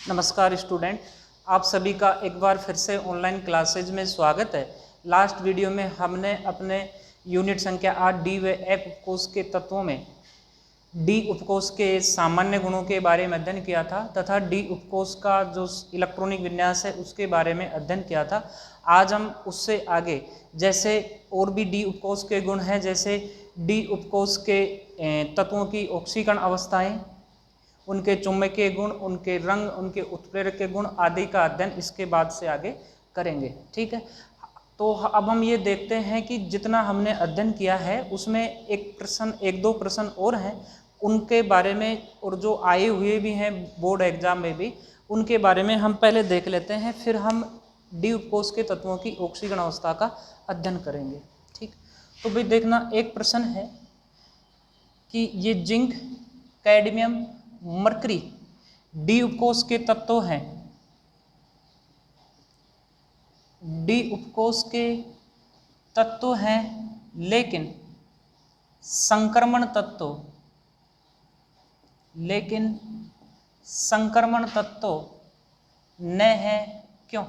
नमस्कार स्टूडेंट, आप सभी का एक बार फिर से ऑनलाइन क्लासेज में स्वागत है। लास्ट वीडियो में हमने अपने यूनिट संख्या 8 डी व एफ उपकोष के तत्वों में डी उपकोष के सामान्य गुणों के बारे में अध्ययन किया था तथा डी उपकोष का जो इलेक्ट्रॉनिक विन्यास है उसके बारे में अध्ययन किया था। आज हम उससे आगे जैसे और भी डी उपकोष के गुण हैं, जैसे डी उपकोष के तत्वों की ऑक्सीकरण अवस्थाएं, उनके चुंबकीय गुण, उनके रंग, उनके उत्प्रेरक के गुण आदि का अध्ययन इसके बाद से आगे करेंगे। ठीक है, तो अब हम ये देखते हैं कि जितना हमने अध्ययन किया है उसमें एक दो प्रश्न और हैं उनके बारे में, और जो आए हुए भी हैं बोर्ड एग्जाम में भी, उनके बारे में हम पहले देख लेते हैं, फिर हम डी उपकोष के तत्वों की ऑक्सीकरण अवस्था का अध्ययन करेंगे। ठीक, तो भाई देखना, एक प्रश्न है कि ये जिंक, कैडमियम, मरकरी डी उपकोष के तत्व हैं। डी उपकोष के तत्व हैं, लेकिन संक्रमण तत्व न है। क्यों?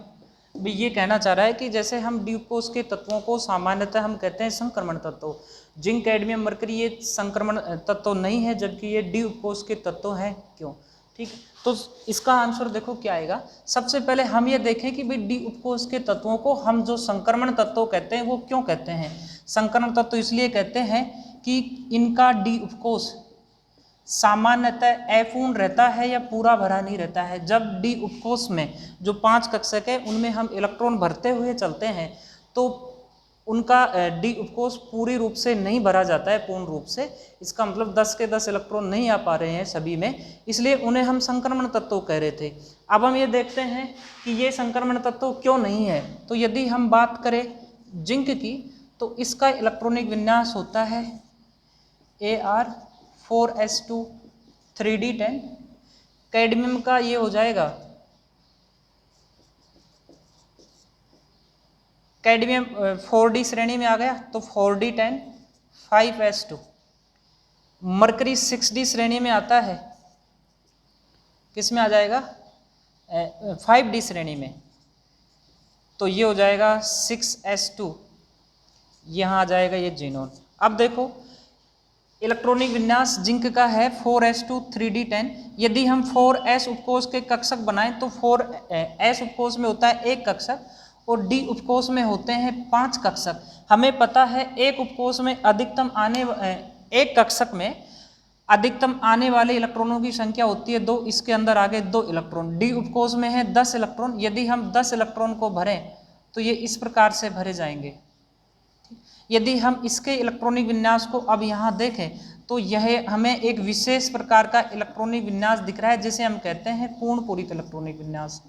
भी ये कहना चाह रहा है कि जैसे हम डी उपकोष के तत्वों को सामान्यतः हम कहते हैं संक्रमण तत्व, जिंक, कैडमियम, मरकरी ये संक्रमण तत्व नहीं है, जबकि ये डी उपकोष के तत्व हैं। क्यों? ठीक, तो इसका आंसर देखो क्या आएगा। सबसे पहले हम ये देखें कि भाई डी उपकोष के तत्वों को हम जो संक्रमण तत्व कहते हैं वो क्यों कहते हैं। संक्रमण तत्व इसलिए कहते हैं कि इनका डी उपकोष सामान्यतः अपूर्ण रहता है या पूरा भरा नहीं रहता है। जब डी उपकोष में जो 5 कक्षक है उनमें हम इलेक्ट्रॉन भरते हुए चलते हैं तो उनका डी उपकोष पूरी रूप से नहीं भरा जाता है, पूर्ण रूप से। इसका मतलब 10 के 10 इलेक्ट्रॉन नहीं आ पा रहे हैं सभी में, इसलिए उन्हें हम संक्रमण तत्व कह रहे थे। अब हम ये देखते हैं कि ये संक्रमण तत्व क्यों नहीं है। तो यदि हम बात करें जिंक की तो इसका इलेक्ट्रॉनिक विन्यास होता है Ar4s2 3d10। कैडमियम का ये हो जाएगा, कैडमियम 4d श्रेणी में आ गया तो 4d10 5s2। मरकरी 6d श्रेणी में आता है, किस में आ जाएगा? 5d श्रेणी में, तो ये हो जाएगा 6s2, यहाँ आ जाएगा ये जीनोन। अब देखो इलेक्ट्रॉनिक विन्यास जिंक का है 4s2 3d10। यदि हम 4s उपकोष के कक्षक बनाएं तो 4s उपकोष में होता है एक कक्षक और डी उपकोष में होते हैं 5 कक्षक। हमें पता है एक उपकोष में एक कक्षक में अधिकतम आने वाले इलेक्ट्रॉनों की संख्या होती है 2, इसके अंदर आगे 2 इलेक्ट्रॉन। डी उपकोष में है 10 इलेक्ट्रॉन। यदि हम 10 इलेक्ट्रॉन को भरें तो ये इस प्रकार से भरे जाएंगे। यदि हम इसके इलेक्ट्रॉनिक विन्यास को अब यहाँ देखें तो यह हमें एक विशेष प्रकार का इलेक्ट्रॉनिक विन्यास दिख रहा है जिसे हम कहते हैं पूर्ण पूरित इलेक्ट्रॉनिक विन्यास।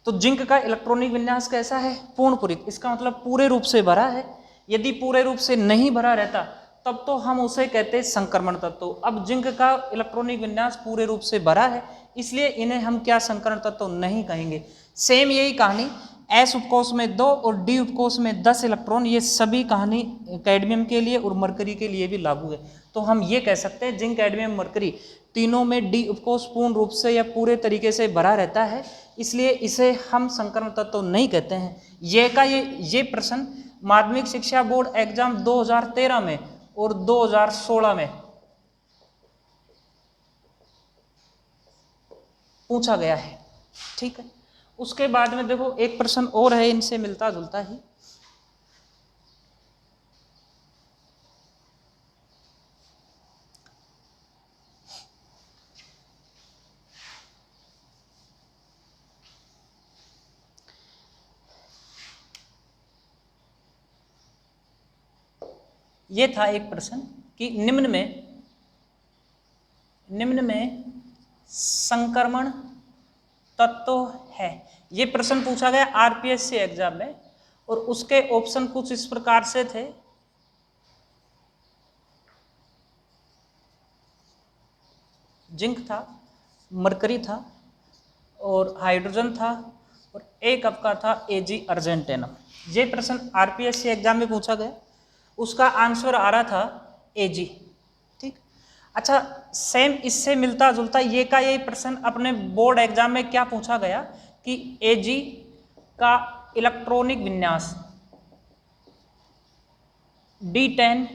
तो जिंक का इलेक्ट्रॉनिक विन्यास कैसा है? पूर्ण पूरित। इसका मतलब पूरे रूप से भरा है। यदि पूरे रूप से नहीं भरा रहता तब तो हम उसे कहते हैं संक्रमण तत्व। अब जिंक का इलेक्ट्रॉनिक विन्यास पूरे रूप से भरा है, इसलिए इन्हें हम क्या संक्रमण तत्व नहीं कहेंगे। सेम यही कहानी एस उपकोष में 2 और डी उपकोष में 10 इलेक्ट्रॉन, ये सभी कहानी कैडमियम के लिए और मरकरी के लिए भी लागू है। तो हम ये कह सकते हैं जिंक, कैडमियम, मरकरी तीनों में डी उपकोष पूर्ण रूप से या पूरे तरीके से भरा रहता है, इसलिए इसे हम संक्रमण तत्व नहीं कहते हैं। ये प्रश्न माध्यमिक शिक्षा बोर्ड एग्जाम 2013 में और 2016 में पूछा गया है। ठीक है, उसके बाद में देखो एक प्रश्न और है इनसे मिलता जुलता ही। ये था एक प्रश्न कि निम्न में संक्रमण तत्व है। ये प्रश्न पूछा गया आरपीएससी एग्जाम में और उसके ऑप्शन कुछ इस प्रकार से थे। जिंक था, मरकरी था और हाइड्रोजन था और एक आपका था एजी अर्जेंटेनम। ये प्रश्न आरपीएससी एग्जाम में पूछा गया, उसका आंसर आ रहा था एजी। ठीक, अच्छा, सेम इससे मिलता जुलता ये का यही प्रश्न अपने बोर्ड एग्जाम में क्या पूछा गया कि Ag का इलेक्ट्रॉनिक विन्यास D10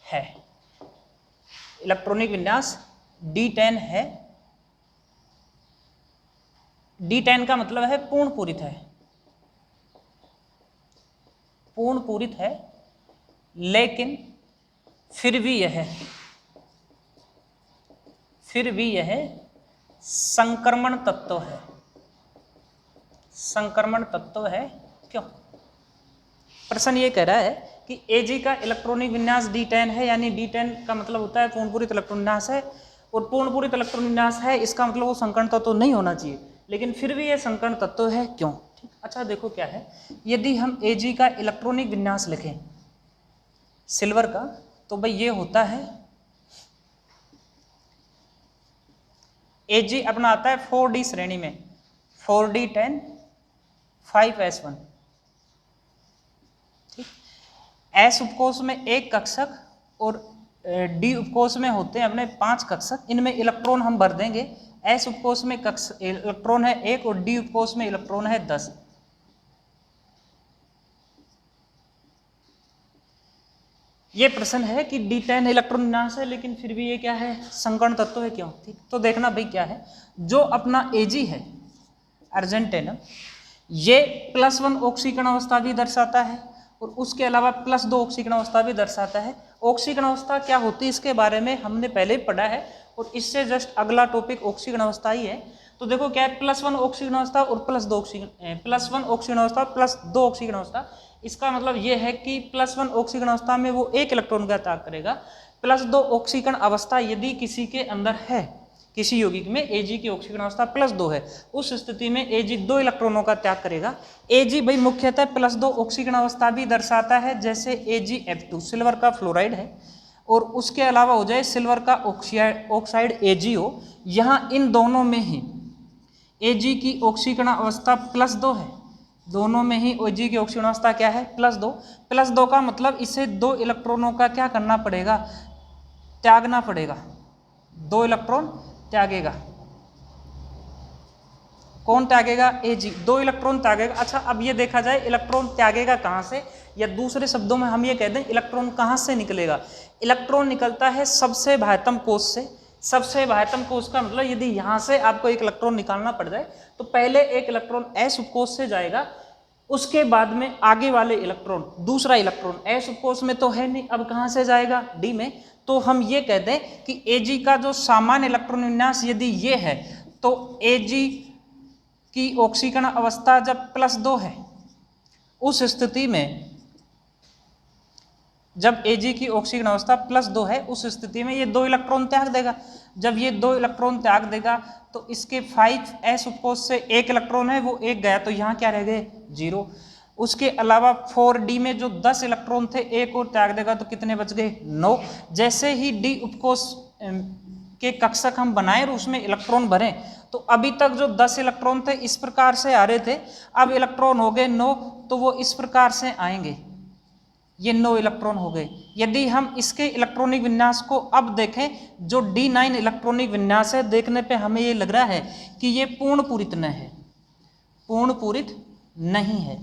है, इलेक्ट्रॉनिक विन्यास D10 है। D10 का मतलब है पूर्ण पूरित है, पूर्ण पूरित है, लेकिन फिर भी यह संक्रमण तत्व है, संक्रमण तत्व है। क्यों? प्रश्न ये कह रहा है कि Ag का इलेक्ट्रॉनिक विन्यास D10 है, यानी D10 का मतलब होता है पूर्ण पूरित इलेक्ट्रॉन विन्यास है, और पूर्ण पूरित इलेक्ट्रॉन विन्यास है इसका मतलब वो संकर्ण तत्व नहीं होना चाहिए, लेकिन फिर भी ये संकर्ण तत्व है। क्यों? ठीक। अच्छा देखो क्या है, यदि हम Ag का इलेक्ट्रॉनिक विन्यास लिखें सिल्वर का, तो भाई ये होता है Ag अपना आता है 4D श्रेणी में, 4D10 5s1। ठीक। S उपकोष में एक कक्षक और D उपकोष में होते हैं अपने 5 कक्षक, इनमें इलेक्ट्रॉन हम भर देंगे। S उपकोष में इलेक्ट्रॉन है 1 और D उपकोष में इलेक्ट्रॉन है 10। ये प्रश्न है कि D10 इलेक्ट्रॉन विन्यास है, लेकिन फिर भी ये क्या है, संकर्ण तत्व है। क्यों? ठीक। तो देखना भाई क्या है, जो अपना Ag है अर्जेंटेनम, ये +1 ऑक्सीकरण अवस्था भी दर्शाता है और उसके अलावा +2 ऑक्सीकरण अवस्था भी दर्शाता है। ऑक्सीकरण अवस्था क्या होती है इसके बारे में हमने पहले ही पढ़ा है, और इससे जस्ट अगला टॉपिक ऑक्सीकरण अवस्था ही है। तो देखो क्या है, +1 ऑक्सीकरण अवस्था और +2 ऑक्सीकरण, +1 ऑक्सीकरण अवस्था +2 ऑक्सीकरण अवस्था। इसका मतलब ये है कि +1 ऑक्सीकरण अवस्था में वो 1 इलेक्ट्रॉन का त्याग करेगा। +2 ऑक्सीकरण अवस्था यदि किसी के अंदर है, किसी यौगिक में Ag की ऑक्सीकरण अवस्था +2 है, उस स्थिति में Ag 2 इलेक्ट्रॉनों का त्याग करेगा। Ag भाई मुख्यतः +2 ऑक्सीकरण अवस्था भी दर्शाता है, जैसे AgF2 सिल्वर का फ्लोराइड है, और उसके अलावा हो जाए सिल्वर का ऑक्साइड AgO। यहाँ इन दोनों में ही Ag की ऑक्सीकरण अवस्था +2 है, दोनों में ही Ag की ऑक्सीकरण अवस्था क्या है, +2। +2 का मतलब इसे 2 इलेक्ट्रॉनों का क्या करना पड़ेगा, त्यागना पड़ेगा, 2 इलेक्ट्रॉन त्यागेगा। कौन त्यागेगा, Ag 2 इलेक्ट्रॉन त्यागेगा। अच्छा अब ये देखा जाए इलेक्ट्रॉन त्यागेगा कहाँ से, या दूसरे शब्दों में हम ये कह दें इलेक्ट्रॉन कहाँ से निकलेगा। इलेक्ट्रॉन निकलता है सबसे बाह्यतम कोश से। सबसे बाह्यतम कोश का मतलब यदि यहाँ से आपको एक इलेक्ट्रॉन निकालना पड़ जाए तो पहले एक इलेक्ट्रॉन S उपकोश से जाएगा, उसके बाद में आगे वाले इलेक्ट्रॉन, दूसरा इलेक्ट्रॉन S उपकोश में तो है नहीं, अब कहाँ से जाएगा, D में। तो हम ये कह दें कि Ag का जो सामान्य इलेक्ट्रॉन विन्यास यदि ये है, तो Ag की ऑक्सीकरण अवस्था जब +2 है, उस स्थिति में जब Ag की ऑक्सीकरण अवस्था +2 है, उस स्थिति में ये 2 इलेक्ट्रॉन त्याग देगा। जब ये 2 इलेक्ट्रॉन त्याग देगा तो इसके 5s उपकोष से 1 इलेक्ट्रॉन है वो 1 गया, तो यहाँ क्या रह गए, 0। उसके अलावा 4D में जो 10 इलेक्ट्रॉन थे, एक और त्याग देगा तो कितने बच गए, 9। जैसे ही D उपकोष के कक्षक हम बनाए और उसमें इलेक्ट्रॉन भरें, तो अभी तक जो 10 इलेक्ट्रॉन थे इस प्रकार से आ रहे थे, अब इलेक्ट्रॉन हो गए 9, तो वो इस प्रकार से आएंगे, ये 9 इलेक्ट्रॉन हो गए। यदि हम इसके इलेक्ट्रॉनिक विन्यास को अब देखें, जो D9 इलेक्ट्रॉनिक विन्यास है, देखने पे हमें ये लग रहा है कि ये पूर्ण पूरित न है, पूर्ण पूरित नहीं है,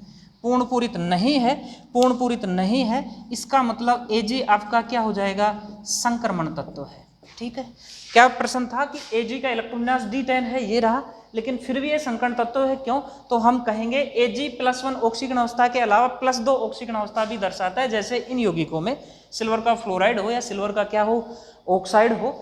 पूर्ण पूरित नहीं है, पूर्ण पूरित नहीं है। इसका मतलब Ag आपका क्या हो जाएगा, संक्रमण तत्व है। ठीक है, क्या प्रश्न था कि Ag का इलेक्ट्रॉन विन्यास D10 है, ये रहा, लेकिन फिर भी ये संकर्ण तत्व है। क्यों? तो हम कहेंगे Ag +1 ऑक्सीकरण अवस्था के अलावा +2 ऑक्सीकरण अवस्था भी दर्शाता है, जैसे इन यौगिकों में सिल्वर का फ्लोराइड हो या सिल्वर का क्या हो, ऑक्साइड हो,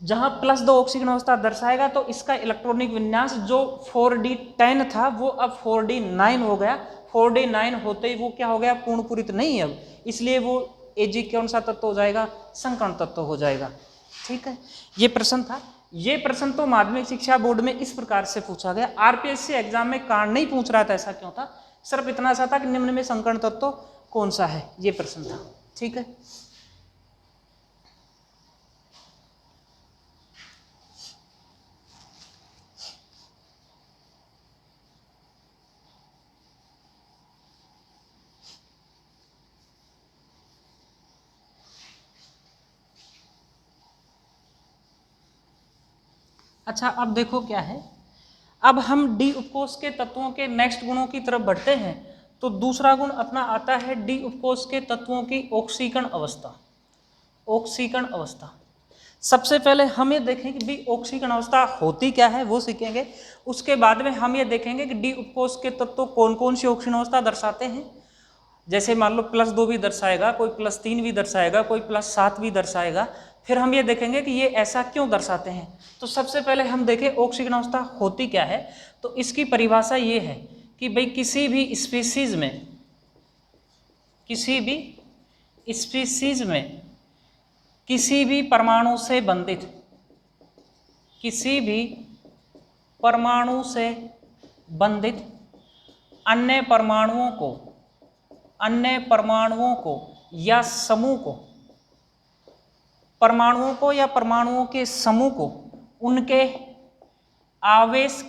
जहां +2 ऑक्सीकरण अवस्था दर्शाएगा तो इसका इलेक्ट्रॉनिक विन्यास जो 4D10 था वो अब 4D9 हो गया। 4D9 होते ही वो क्या हो गया, पूर्ण पूरित नहीं है अब, इसलिए वो Ag कौन सा तत्व हो जाएगा, संकर्ण तत्व हो जाएगा। ठीक है, ये प्रश्न था। ये प्रश्न तो माध्यमिक शिक्षा बोर्ड में इस प्रकार से पूछा गया। आरपीएससी एग्जाम में कारण नहीं पूछ रहा था, ऐसा क्यों था, सिर्फ इतना सा था कि निम्न में संकर्ण तत्व कौन सा है, ये प्रश्न था। ठीक है, अच्छा अब देखो क्या है, अब हम डी उपकोष के तत्वों के नेक्स्ट गुणों की तरफ बढ़ते हैं। तो दूसरा गुण अपना आता है डी उपकोष के तत्वों की ऑक्सीकरण अवस्था। ऑक्सीकरण अवस्था सबसे पहले हम ये देखेंगे कि डी ऑक्सीकरण अवस्था होती क्या है वो सीखेंगे। उसके बाद में हम ये देखेंगे कि डी उपकोष के तत्व कौन कौन सी ऑक्सीकरण अवस्था दर्शाते हैं। जैसे मान लो +2 भी दर्शाएगा, कोई +3 भी दर्शाएगा, कोई +7 भी दर्शाएगा। फिर हम ये देखेंगे कि ये ऐसा क्यों दर्शाते हैं। तो सबसे पहले हम देखें ऑक्सीकरण अवस्था होती क्या है। तो इसकी परिभाषा ये है कि भाई किसी भी स्पीसीज में किसी भी परमाणु से बंधित अन्य परमाणुओं को या समूह को, परमाणुओं के समूह को उनके आवेश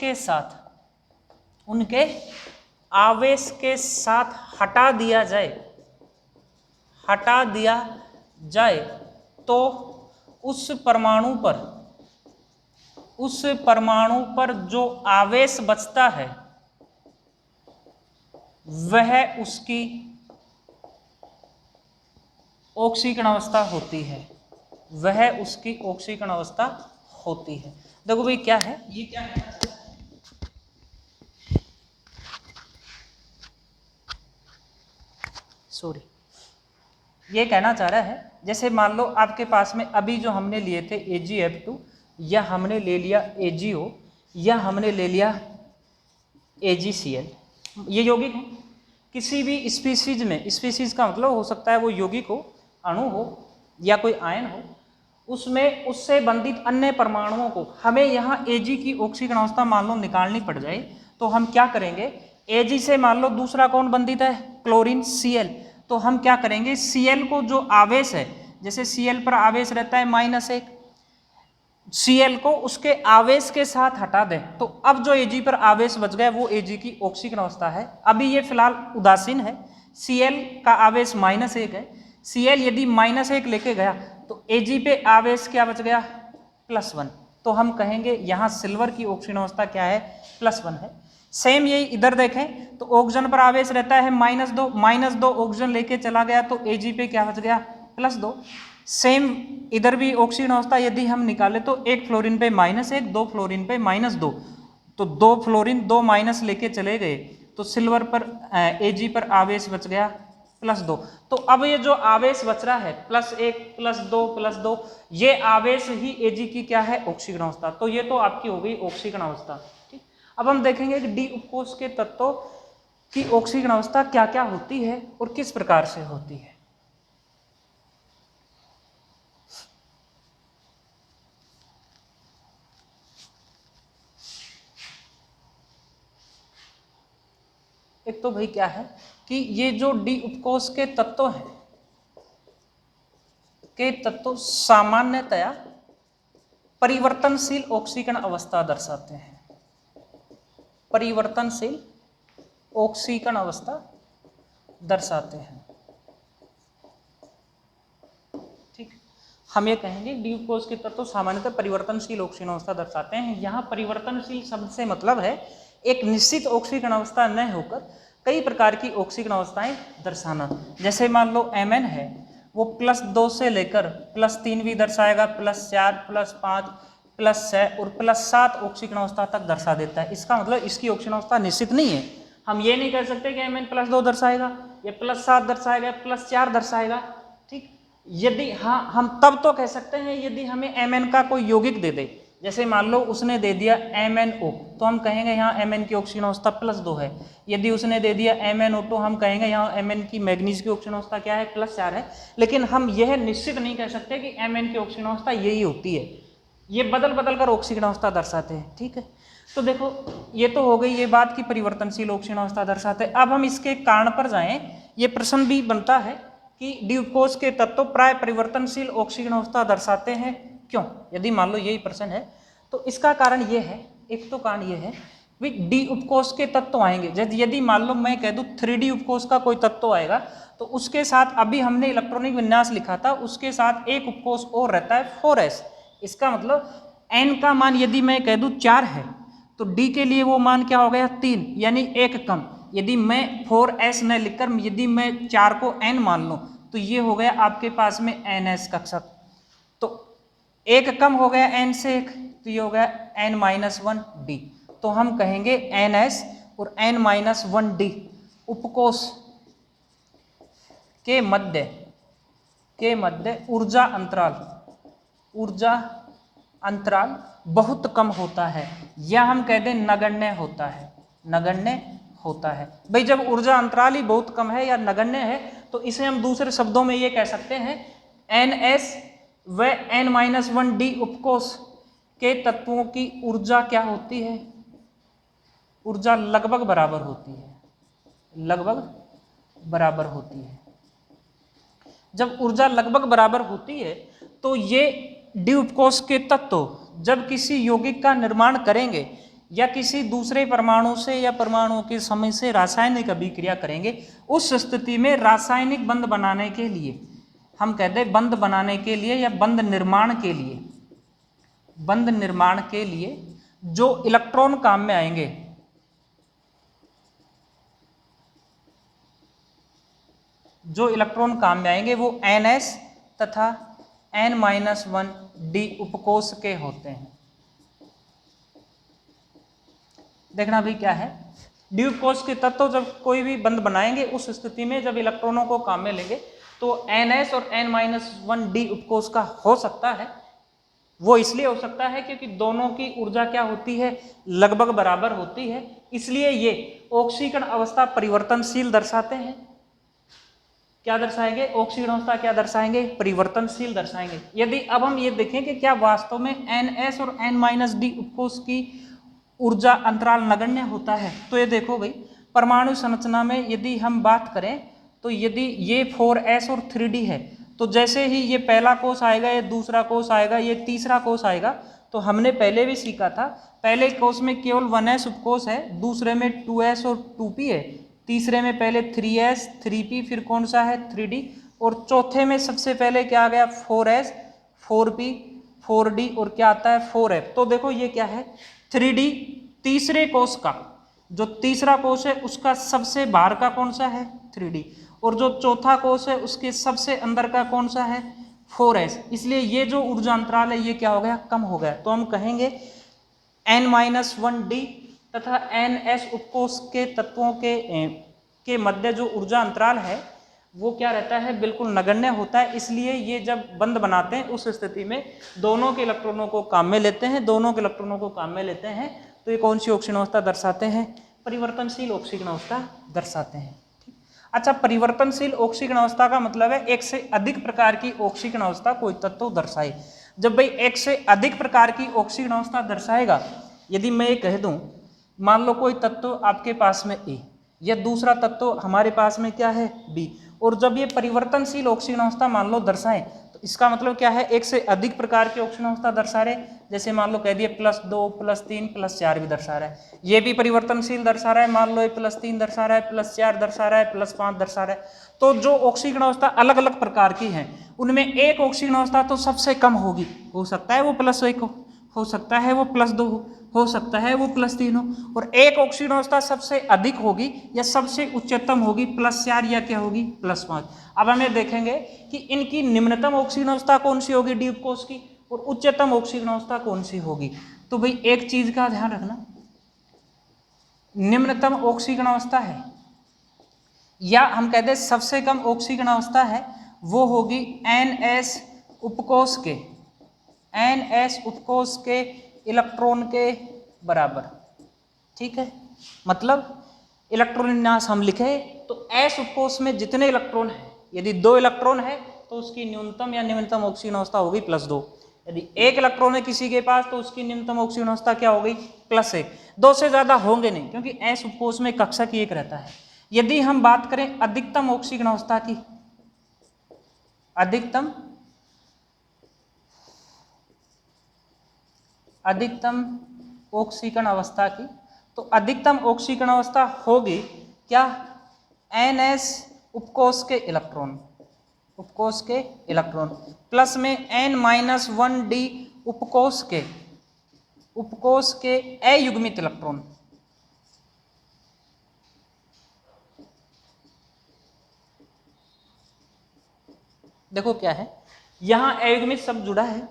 के साथ हटा दिया जाए तो उस परमाणु पर जो आवेश बचता है वह उसकी ऑक्सीकरण अवस्था होती है। देखो भाई क्या है, ये क्या है, ये कहना चाह रहा है जैसे मान लो आपके पास में अभी जो हमने लिए थे AgF2, या हमने ले लिया AgO, या हमने ले लिया AgCl, ये यौगिक है। किसी भी स्पीसीज का मतलब हो सकता है वो यौगिक हो, अणु हो या कोई आयन हो, उसमें उससे बंधित अन्य परमाणुओं को हमें यहाँ Ag की ऑक्सीकरण अवस्था मान लो निकालनी पड़ जाए तो हम क्या करेंगे, Ag से मान लो दूसरा कौन बंधित है, क्लोरीन Cl, तो हम क्या करेंगे Cl को जो आवेश है, जैसे Cl पर आवेश रहता है -1, Cl को उसके आवेश के साथ हटा दें तो अब जो Ag पर आवेश बच गया वो Ag की ऑक्सीकरण अवस्था है। अभी ये फिलहाल उदासीन है, Cl का आवेश -1 है। Cl यदि -1 लेके गया तो Ag पे आवेश क्या बच गया, +1, तो हम कहेंगे यहाँ सिल्वर की ऑक्सीकरण अवस्था क्या है, +1 है। सेम यही इधर देखें तो ऑक्सीजन पर आवेश रहता है -2 ऑक्सीजन लेके चला गया तो Ag पे क्या बच गया, +2। सेम इधर भी ऑक्सीजन अवस्था यदि हम निकाले तो 1 फ्लोरीन पे -1, 2 फ्लोरीन पे -2, तो 2 फ्लोरीन 2 माइनस लेके चले गए तो सिल्वर पर Ag पर आवेश बच गया +2। तो अब ये जो आवेश बच रहा है +1 +2 ये आवेश ही Ag की क्या है, ऑक्सीकरण अवस्था। तो ये तो आपकी हो गई ऑक्सीकरण अवस्था। ठीक, अब हम देखेंगे कि डी उपकोष के तत्वों की ऑक्सीकरण अवस्था क्या क्या होती है और किस प्रकार से होती है। एक तो भाई क्या है कि ये जो डी उपकोष के तत्व हैं के तत्व सामान्यतया परिवर्तनशील ऑक्सीकरण अवस्था दर्शाते हैं, परिवर्तनशील ऑक्सीकरण अवस्था दर्शाते हैं। ठीक, हम ये कहेंगे डी उपकोष के तत्व सामान्यतः परिवर्तनशील ऑक्सीकरण अवस्था दर्शाते हैं। यहाँ परिवर्तनशील शब्द से मतलब है एक निश्चित ऑक्सीकरण अवस्था न होकर कई प्रकार की ऑक्सीकरण अवस्थाएं दर्शाना। जैसे मान लो Mn है वो +2 से लेकर +3 भी दर्शाएगा, +4 +5 +6 और +7 ऑक्सीकरण अवस्था तक दर्शा देता है। इसका मतलब इसकी ऑक्सीकरण अवस्था निश्चित नहीं है। हम ये नहीं कह सकते कि Mn +2 दर्शाएगा या +7 दर्शाएगा, +4 दर्शाएगा। ठीक, यदि हाँ हम तब तो कह सकते हैं यदि हमें Mn का कोई यौगिक दे दे, जैसे मान लो उसने दे दिया MnO तो हम कहेंगे यहाँ Mn की ऑक्सीकरण अवस्था +2 है। यदि उसने दे दिया MnO2 हम कहेंगे यहाँ Mn की मैग्नीज की ऑक्सीकरण अवस्था क्या है, +4 है। लेकिन हम यह निश्चित नहीं कह सकते कि Mn की ऑक्सीकरण अवस्था यही होती है, ये बदल बदल कर ऑक्सीकरण अवस्था दर्शाते हैं। ठीक है, तो देखो ये तो हो गई ये बात की परिवर्तनशील ऑक्सीकरण अवस्था दर्शाते हैं। अब हम इसके कारण पर जाएं, ये प्रश्न भी बनता है कि डी उपकोष के तत्व प्राय परिवर्तनशील ऑक्सीकरण अवस्था दर्शाते हैं क्यों, यदि मान लो यही प्रश्न है तो इसका कारण ये है, एक तो कारण ये है कि डी उपकोष के तत्व आएंगे। यदि मान लो मैं कह दूं 3D उपकोष का कोई तत्व आएगा तो उसके साथ अभी हमने इलेक्ट्रॉनिक विन्यास लिखा था, उसके साथ एक उपकोष और रहता है 4s। इसका मतलब n का मान यदि मैं कह दूं 4 है तो d के लिए वो मान क्या हो गया 3, यानी एक कम। यदि मैं 4s न लिखकर यदि मैं 4 को n मान लूं तो ये हो गया आपके पास में ns कक्षक। तो एक कम हो गया n से एक, तो ये हो गया n-1d। तो हम कहेंगे ns और n-1d उपकोष के मध्य ऊर्जा अंतराल बहुत कम होता है, या हम कह दें नगण्य होता है। भाई जब ऊर्जा अंतराल ही बहुत कम है या नगण्य है तो इसे हम दूसरे शब्दों में ये कह सकते हैं ns व n-1d उपकोष के तत्वों की ऊर्जा क्या होती है, ऊर्जा लगभग बराबर होती है। जब ऊर्जा लगभग बराबर होती है तो ये डी उपकोष के तत्व जब किसी यौगिक का निर्माण करेंगे या किसी दूसरे परमाणु से या परमाणुओं के समय से रासायनिक अभिक्रिया करेंगे, उस स्थिति में रासायनिक बंध बनाने के लिए, हम कहते हैं बंध बनाने के लिए या बंध निर्माण के लिए जो इलेक्ट्रॉन काम में आएंगे, वो ns तथा n-1d उपकोष के होते हैं। देखना भी क्या है, डी उपकोष के तत्व जब कोई भी बंध बनाएंगे उस स्थिति में जब इलेक्ट्रॉनों को काम में लेंगे तो ns और n-1d उपकोष का हो सकता है। वो इसलिए हो सकता है क्योंकि दोनों की ऊर्जा क्या होती है, लगभग बराबर होती है, इसलिए ये ऑक्सीकरण अवस्था परिवर्तनशील दर्शाते हैं। क्या दर्शाएंगे, ऑक्सीकरण अवस्था क्या दर्शाएंगे, परिवर्तनशील दर्शाएंगे। यदि अब हम ये देखें कि क्या वास्तव में ns और n-d उपकोष की ऊर्जा अंतराल नगण्य होता है, तो ये देखो भाई परमाणु संरचना में यदि हम बात करें तो यदि ये 4s और 3d है तो जैसे ही ये पहला कोष आएगा, ये दूसरा कोष आएगा, ये तीसरा कोष आएगा, तो हमने पहले भी सीखा था पहले कोष में केवल 1s उपकोष है, दूसरे में 2s और 2p है, तीसरे में पहले 3s 3p फिर कौन सा है 3d, और चौथे में सबसे पहले क्या आ गया 4s 4p 4d और क्या आता है 4f। तो देखो ये क्या है 3d, तीसरे कोष का जो तीसरा कोष है उसका सबसे बाहर का कौन सा है 3d, और जो चौथा कोष है उसके सबसे अंदर का कौन सा है 4s। इसलिए ये जो ऊर्जा अंतराल है ये क्या हो गया, कम हो गया। तो हम कहेंगे n-1d तथा ns उपकोष के तत्वों के मध्य जो ऊर्जा अंतराल है वो क्या रहता है, बिल्कुल नगण्य होता है। इसलिए ये जब बंध बनाते हैं उस स्थिति में दोनों के इलेक्ट्रॉनों को काम में लेते हैं, तो ये कौन सी ऑक्सीकरण अवस्था दर्शाते हैं, परिवर्तनशील ऑक्सीकरण अवस्था दर्शाते हैं। अच्छा, परिवर्तनशील ऑक्सीकरण अवस्था का मतलब है एक से अधिक प्रकार की ऑक्सीकरण अवस्था कोई तत्व दर्शाए। जब भाई एक से अधिक प्रकार की ऑक्सीकरण अवस्था दर्शाएगा, यदि मैं ये कह दूं मान लो कोई तत्व आपके पास में ए या दूसरा तत्व हमारे पास में क्या है बी, और जब ये परिवर्तनशील ऑक्सीकरण अवस्था मान लो दर्शाए तो इसका मतलब क्या है, एक से अधिक प्रकार की ऑक्सीकरण अवस्था दर्शा रहे। जैसे मान लो कह दिए +2 +3 +4 भी दर्शा रहा है, ये भी परिवर्तनशील दर्शा रहा है, मान लो ये +3 दर्शा रहा है, +4 दर्शा रहा है, +5 दर्शा रहा है। तो जो ऑक्सीकरण अवस्था अलग अलग प्रकार की हैं उनमें एक ऑक्सीकरण अवस्था तो सबसे कम होगी, हो सकता है वो +1 हो सकता है वो +2 हो सकता है वो +3 हो, और एक ऑक्सीकरण अवस्था सबसे अधिक होगी या सबसे उच्चतम होगी +4 या क्या होगी +5। अब हमें देखेंगे कि इनकी निम्नतम ऑक्सीकरण अवस्था कौन सी होगी डी उपकोष की, और उच्चतम ऑक्सीकरण अवस्था कौन सी होगी। तो भाई एक चीज का ध्यान रखना, निम्नतम ऑक्सीकरण अवस्था है या हम कहते हैं सबसे कम ऑक्सीकरण अवस्था है वो होगी ns उपकोष के इलेक्ट्रॉन के बराबर। ठीक है, मतलब इलेक्ट्रॉन विन्यास हम लिखे तो s उपकोष में जितने इलेक्ट्रॉन है, यदि 2 इलेक्ट्रॉन है तो उसकी न्यूनतम या निम्नतम ऑक्सीकरण अवस्था होगी +2। यदि 1 इलेक्ट्रॉन है किसी के पास तो उसकी न्यूनतम ऑक्सीकरण अवस्था क्या होगी +1। 2 से ज्यादा होंगे नहीं क्योंकि s उपकोष में कक्षक ही एक रहता है। यदि हम बात करें अधिकतम ऑक्सीकरण अवस्था की, अधिकतम ऑक्सीकरण अवस्था की, तो अधिकतम ऑक्सीकरण अवस्था होगी क्या ns उपकोष के इलेक्ट्रॉन प्लस में n-1d उपकोष के उपकोष के अयुग्मित इलेक्ट्रॉन, देखो क्या है, यहां अयुग्मित शब्द जुड़ा है,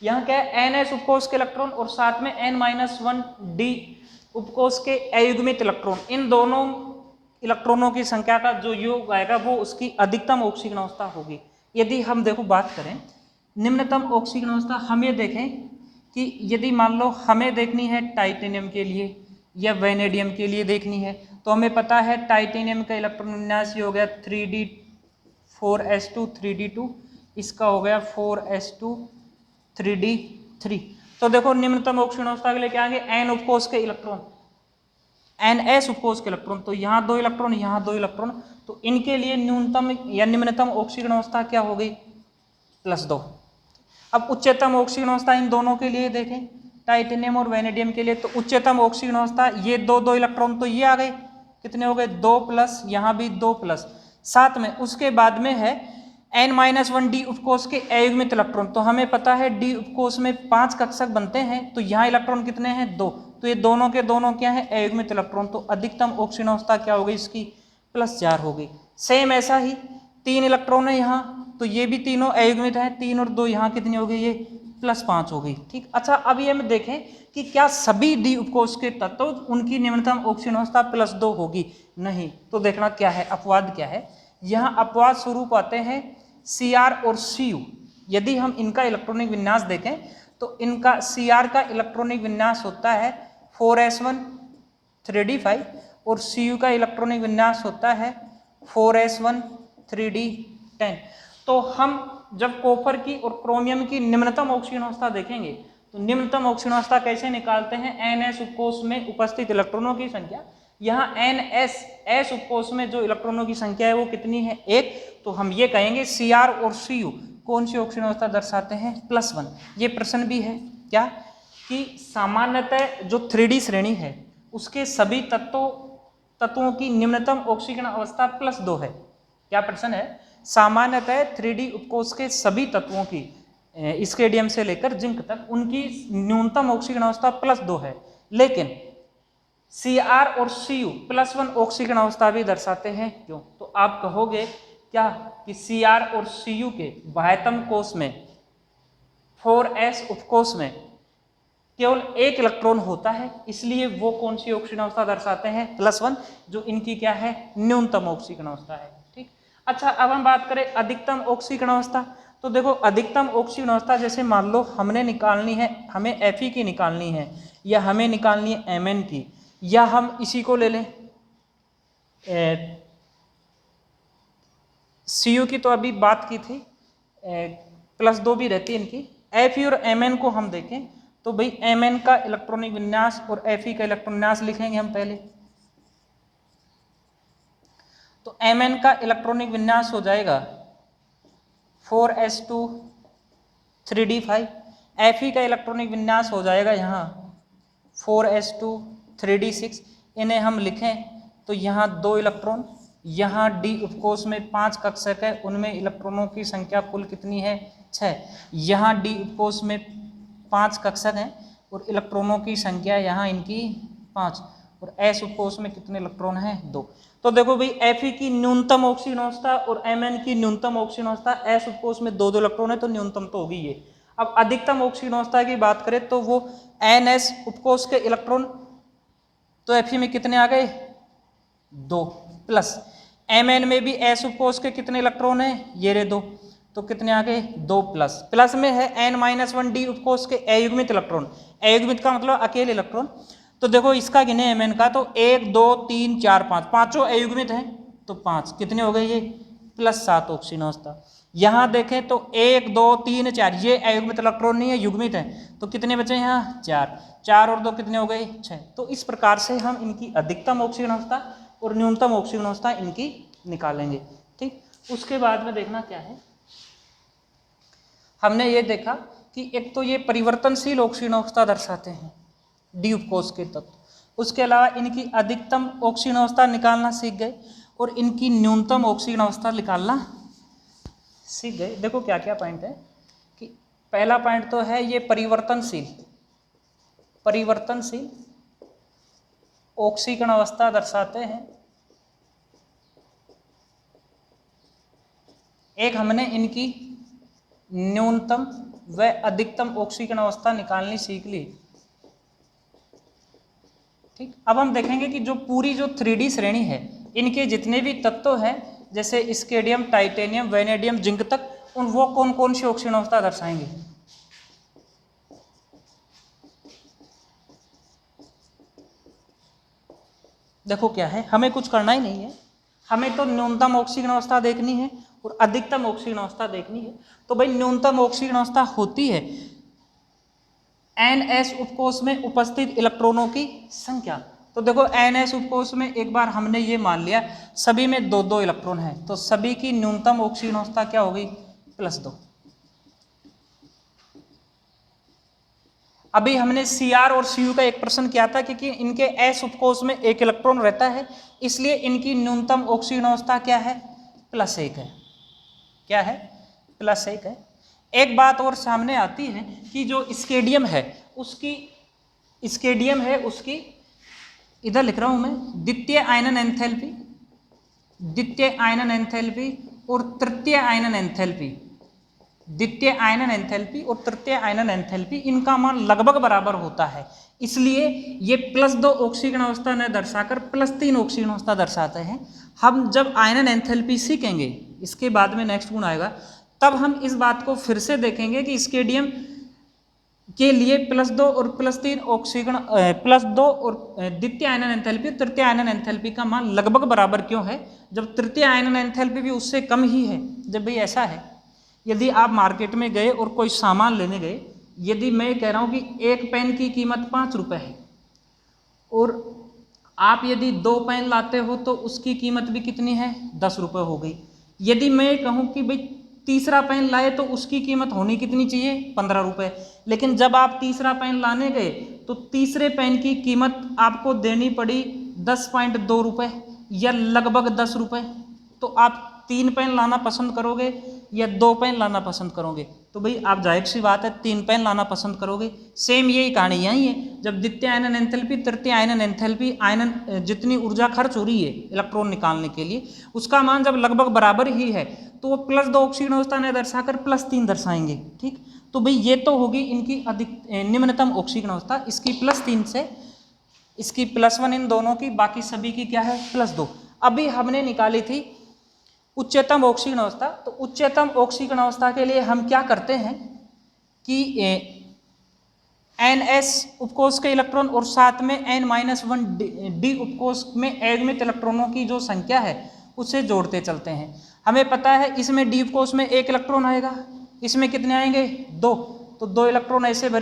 यहां क्या है NS उपकोष के इलेक्ट्रॉन और साथ में N-1D उपकोष के अयुग्मित इलेक्ट्रॉन, इन दोनों इलेक्ट्रॉनों की संख्या का जो योग आएगा वो उसकी अधिकतम ऑक्सीजन अवस्था होगी। यदि हम देखो बात करें निम्नतम ऑक्सीजन अवस्था, हम ये देखें कि यदि मान लो हमें देखनी है टाइटेनियम के लिए या वेनेडियम के लिए देखनी है, तो हमें पता है टाइटेनियम का इलेक्ट्रॉन विन्यास हो गया 3d4s2 3d2, इसका हो गया 4s2 3d3। तो देखो निम्नतम ऑक्सीजन अवस्था के लिए क्या आएंगे, N उपकोष के इलेक्ट्रॉन, NS उपकोष के इलेक्ट्रॉन, तो यहाँ 2 इलेक्ट्रॉन यहाँ 2 इलेक्ट्रॉन, तो इनके लिए न्यूनतम या निम्नतम ऑक्सीजन अवस्था क्या हो गई, +2। अब उच्चतम ऑक्सीजन अवस्था इन दोनों के लिए देखें, टाइटेनियम और वेनेडियम के लिए, तो उच्चतम ऑक्सीजन अवस्था ये 2 इलेक्ट्रॉन तो ये आ गए, कितने हो गए 2+, यहाँ भी 2+, साथ में उसके बाद में है N-1D उपकोष के अयुग्मित इलेक्ट्रॉन, तो हमें पता है D उपकोष में 5 कक्षक बनते हैं, तो यहाँ इलेक्ट्रॉन कितने हैं 2, तो ये दोनों के दोनों क्या है अयुग्मित इलेक्ट्रॉन, तो अधिकतम ऑक्सीजन अवस्था क्या हो गई इसकी +4 हो गई। सेम ऐसा ही 3 इलेक्ट्रॉन है यहाँ, तो ये भी तीनों अयुग्मित हैं, 3 और 2 यहाँ कितनी हो गई, ये +5 हो गई। ठीक, अच्छा अब ये हम देखें कि क्या सभी D उपकोष के तत्व उनकी निम्नतम ऑक्सीजन अवस्था +2 होगी, नहीं, तो देखना क्या है अपवाद क्या है, यहाँ अपवाद स्वरूप आते हैं Cr और Cu। यदि हम इनका इलेक्ट्रॉनिक विन्यास देखें तो इनका Cr का इलेक्ट्रॉनिक विन्यास होता है 4s1 3d5 और Cu का इलेक्ट्रॉनिक विन्यास होता है 4s1 3d10। तो हम जब कॉपर की और क्रोमियम की निम्नतम ऑक्सीजन अवस्था देखेंगे तो निम्नतम ऑक्सीजन अवस्था कैसे निकालते हैं, NS उपकोष में उपस्थित इलेक्ट्रॉनों की संख्या, यहाँ NS उपकोष में जो इलेक्ट्रॉनों की संख्या है वो कितनी है 1, तो हम ये कहेंगे Cr और Cu कौन सी ऑक्सीजन अवस्था दर्शाते हैं +1। ये प्रश्न भी है क्या कि सामान्यतः जो 3D श्रेणी है उसके सभी तत्वों की निम्नतम ऑक्सीजन अवस्था +2 है। क्या प्रश्न है, सामान्यतः 3D उपकोष के सभी तत्वों की स्केडियम से लेकर जिंक तक उनकी न्यूनतम ऑक्सीजन अवस्था +2 है, लेकिन Cr और Cu +1 ऑक्सीजन अवस्था भी दर्शाते हैं, क्यों, तो आप कहोगे क्या कि Cr और Cu के बाह्यतम कोश में 4s उपकोष में केवल 1 इलेक्ट्रॉन होता है, इसलिए वो कौन सी ऑक्सीजन अवस्था दर्शाते हैं +1, जो इनकी क्या है न्यूनतम ऑक्सीजन अवस्था है। ठीक, अच्छा अब हम बात करें अधिकतम ऑक्सीजन अवस्था, तो देखो अधिकतम ऑक्सीजन अवस्था जैसे मान लो हमने निकालनी है, हमें Fe की निकालनी है या हमें निकालनी है Mn की, या हम इसी को ले लें Cu की तो अभी बात की थी, +2 भी रहती है इनकी। Fe और Mn को हम देखें तो भाई Mn का इलेक्ट्रॉनिक विन्यास और Fe का इलेक्ट्रॉनिक विन्यास लिखेंगे हम पहले, तो Mn का इलेक्ट्रॉनिक विन्यास हो जाएगा 4s2 3d5, Fe का इलेक्ट्रॉनिक विन्यास हो जाएगा यहाँ 4s2 3d6। इन्हें हम लिखें तो यहाँ 2 इलेक्ट्रॉन, यहाँ D उपकोष में 5 कक्षक है, उनमें इलेक्ट्रॉनों की संख्या कुल कितनी है 6, यहाँ D उपकोष में 5 कक्षक हैं और इलेक्ट्रॉनों की संख्या यहाँ इनकी 5, और S उपकोष में कितने इलेक्ट्रॉन हैं 2। तो देखो भाई Fe की न्यूनतम ऑक्सीजन अवस्था और Mn की न्यूनतम ऑक्सीजन अवस्था, S उपकोष में 2 इलेक्ट्रॉन है तो न्यूनतम तो होगी ये। अब अधिकतम ऑक्सीजन अवस्था की बात करें तो वो NS उपकोष के इलेक्ट्रॉन, तो Fe में कितने आ गए 2 प्लस, Mn में भी S उपकोष के कितने इलेक्ट्रॉन हैं ये रहे 2, तो कितने आ गए 2 प्लस, प्लस में है N-1D उपकोष के अयुग्मित इलेक्ट्रॉन, अयुग्मित का मतलब अकेले इलेक्ट्रॉन, तो देखो इसका गिने Mn का तो 1 2 3 4 5, पांचों अयुग्मित हैं तो 5, कितने हो गए ये +7 ऑक्सीजन अवस्था। यहाँ देखें तो 1 2 3 4 ये अयुग्मित इलेक्ट्रॉन नहीं है युग्मित है, तो कितने बचे यहाँ 4, 4 और 2 कितने हो गए 6। तो इस प्रकार से हम इनकी अधिकतम ऑक्सीजन अवस्था और न्यूनतम ऑक्सीजन अवस्था इनकी निकालेंगे। ठीक, उसके बाद में देखना क्या है, हमने ये देखा कि एक तो ये परिवर्तनशील ऑक्सीजन अवस्था दर्शाते हैं D उपकोष के तत्व, उसके अलावा इनकी अधिकतम ऑक्सीजन अवस्था निकालना सीख गए और इनकी न्यूनतम ऑक्सीजन अवस्था निकालना सीख गए। देखो क्या क्या पॉइंट है कि पहला पॉइंट तो है ये परिवर्तनशील, परिवर्तनशील ऑक्सीकरण अवस्था दर्शाते हैं। एक हमने इनकी न्यूनतम व अधिकतम ऑक्सीकरण अवस्था निकालनी सीख ली। ठीक, अब हम देखेंगे कि जो पूरी जो 3D श्रेणी है, इनके जितने भी तत्व हैं, जैसे स्केडियम, टाइटेनियम, वेनेडियम, जिंक तक, उन वो कौन कौन सी ऑक्सीकरण अवस्था दर्शाएंगे। देखो क्या है, हमें कुछ करना ही नहीं है, हमें तो न्यूनतम ऑक्सीकरण अवस्था देखनी है और अधिकतम ऑक्सीकरण अवस्था देखनी है। तो भाई न्यूनतम ऑक्सीकरण अवस्था होती है NS उपकोष में उपस्थित इलेक्ट्रॉनों की संख्या। तो देखो NS उपकोष में एक बार हमने ये मान लिया सभी में 2-2 इलेक्ट्रॉन है, तो सभी की न्यूनतम ऑक्सीकरण अवस्था क्या हो गई, +2। अभी हमने Cr और Cu का एक प्रश्न किया था, क्योंकि इनके S उपकोष में 1 इलेक्ट्रॉन रहता है, इसलिए इनकी न्यूनतम ऑक्सीकरण अवस्था क्या है, +1 है। क्या है, +1 है। एक बात और सामने आती है कि जो स्केडियम है उसकी इधर लिख रहा हूं मैं, द्वितीय आयनन एंथैल्पी और तृतीय आयनन एंथैल्पी, द्वितीय आयनन एंथैल्पी और तृतीय आयनन एंथैल्पी, इनका मान लगभग बराबर होता है, इसलिए ये +2 ऑक्सीकरण अवस्था न दर्शाकर +3 ऑक्सीकरण अवस्था दर्शाते हैं। हम जब आयनन एंथैल्पी सीखेंगे, इसके बाद में नेक्स्ट गुण आएगा, तब हम इस बात को फिर से देखेंगे कि स्केडियम के लिए +2 और +3 ऑक्सीकरण, +2 और द्वितीय आयनन एंथैल्पी, तृतीय आयनन एंथैल्पी का मान लगभग बराबर क्यों है, जब तृतीय आयनन एंथैल्पी भी उससे कम ही है। जब भाई ऐसा है, यदि आप मार्केट में गए और कोई सामान लेने गए, यदि मैं कह रहा हूँ कि एक पेन की कीमत 5 रुपये है और आप यदि 2 पेन लाते हो तो उसकी कीमत भी कितनी है, 10 रुपये हो गई। यदि मैं कहूँ कि भाई तीसरा पेन लाए तो उसकी कीमत होनी कितनी चाहिए, 15 रुपये, लेकिन जब आप तीसरा पेन लाने गए तो तीसरे पेन की कीमत आपको देनी पड़ी 10.2 रुपये या लगभग 10 रुपये। तो आप 3 पेन लाना पसंद करोगे या 2 पेन लाना पसंद करोगे, तो भाई आप जाहिर सी बात है 3 पेन लाना पसंद करोगे। सेम यही कहानी यही है, जब द्वितीय आयनन एंथैल्पी, तृतीय आयनन एंथैल्पी, आयनन जितनी ऊर्जा खर्च हो रही है इलेक्ट्रॉन निकालने के लिए, उसका मान जब लगभग बराबर ही है तो वो +2 ऑक्सीकरण अवस्था न दर्शाकर +3 दर्शाएंगे। ठीक, तो भाई ये तो होगी इनकी निम्नतम ऑक्सीकरण अवस्था, इसकी +3 से इसकी +1 इन दोनों की, बाकी सभी की क्या है, +2। अभी हमने निकाली थी उच्चतम ऑक्सीकरण अवस्था। तो उच्चतम ऑक्सीकरण अवस्था के लिए हम क्या करते हैं कि NS उपकोष के इलेक्ट्रॉन और साथ में N-1 D उपकोष में अयुग्मित इलेक्ट्रॉनों की जो संख्या है उसे जोड़ते चलते हैं। हमें पता है इसमें D उपकोष में 1 इलेक्ट्रॉन आएगा, इसमें कितने आएंगे, 2, तो 2 इलेक्ट्रॉन ऐसे भरे